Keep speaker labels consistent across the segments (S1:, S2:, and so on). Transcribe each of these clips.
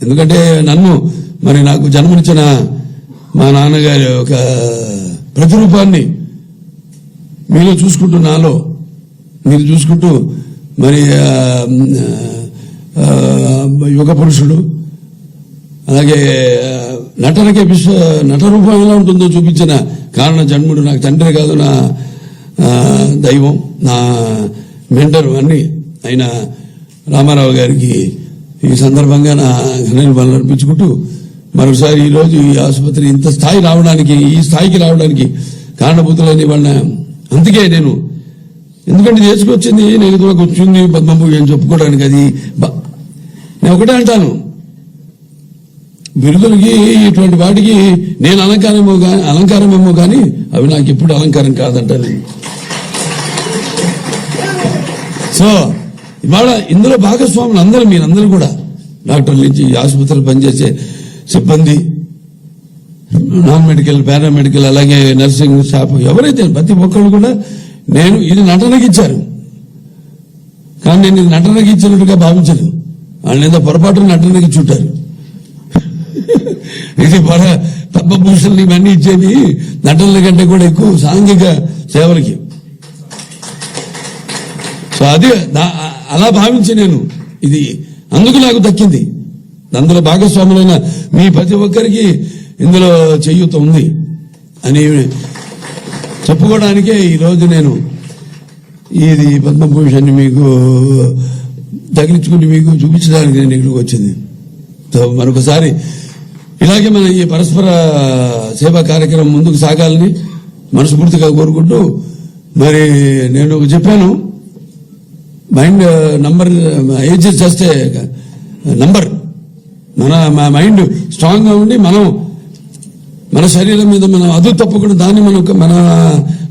S1: ఎందుకంటే నన్ను మరి నాకు జన్మనిచ్చిన మా నాన్నగారి ఒక ప్రతిరూపాన్ని మీలో చూసుకుంటూ నాలో మీరు చూసుకుంటూ మరి యుగ పురుషుడు అలాగే నటనకే నటరూపం ఎలా ఉంటుందో చూపించిన కారణ జన్ముడు నాకు తండ్రి కాదు నా దైవం నా మెంటర్ అన్ని అయిన రామారావు గారికి ఈ సందర్భంగా నా ఘననివాళులు అర్పించుకుంటూ మరోసారి ఈరోజు ఈ ఆసుపత్రి ఇంత స్థాయి రావడానికి ఈ స్థాయికి రావడానికి కారణభూతులని వాళ్ళ అందుకే నేను ఎందుకంటే చేసుకొచ్చింది నేను వచ్చింది పద్మభూషణ్ అని చెప్పుకోవడానికి అది నేను ఒకటే అంటాను బిరుదులకి ఇటువంటి వాటికి నేను అలంకారమేమో కానీ అవి నాకు ఎప్పుడు అలంకారం కాదంటాను. సో ఇవాళ ఇందులో భాగస్వాములు అందరూ మీరందరూ కూడా డాక్టర్ల నుంచి ఆసుపత్రులు పనిచేసే సిబ్బంది నాన్ మెడికల్ పారామెడికల్ అలాగే నర్సింగ్ స్టాఫ్ ఎవరైతే ప్రతి ఒక్కరు కూడా నేను ఇది నటనకి ఇచ్చారు కానీ నేను ఇది నటనకి ఇచ్చినట్టుగా భావించను. వాళ్ళు ఏదో పొరపాటు నటనకి చుట్టారు. ఇది పద్మభూషణ్ ఇవన్నీ ఇచ్చేది నటనల కంటే కూడా ఎక్కువ సాంఘిక సేవలకి. సో అది అలా భావించి నేను ఇది అందుకు నాకు దక్కింది. అందులో భాగస్వాములైన మీ ప్రతి ఒక్కరికి ఇందులో చేయూత ఉంది అని చెప్పుకోవడానికే ఈరోజు నేను ఇది పద్మభూషణ్ మీకు తగిలించుకుని మీకు చూపించడానికి నేను ఇక్కడికి వచ్చింది. సో మరొకసారి ఇలాగే మన ఈ పరస్పర సేవా కార్యక్రమం ముందుకు సాగాలని మనస్ఫూర్తిగా కోరుకుంటూ మరి నేను చెప్పాను మైండ్ నంబర్ ఏజ్ చేస్తే నంబర్ మన మైండ్ స్ట్రాంగ్ గా ఉండి మనం మన శరీరం మీద మనం అదుపు తప్పకుండా దాన్ని మన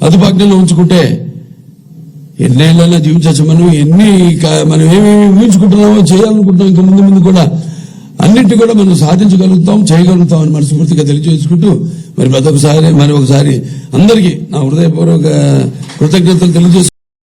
S1: అదుపాజ్ఞలో ఉంచుకుంటే ఎన్నేళ్ళైనా జీవించవచ్చు. మనం ఏమేమి ఊహించుకుంటున్నామో చేయాలనుకుంటున్నాం ఇంకా ముందు కూడా అన్నింటి కూడా మనం సాధించగలుగుతాం చేయగలుగుతాం అని మనస్ఫూర్తిగా తెలియజేసుకుంటూ మరి ఒకసారి అందరికీ నా హృదయపూర్వక కృతజ్ఞతలు తెలియజేసుకుంటూ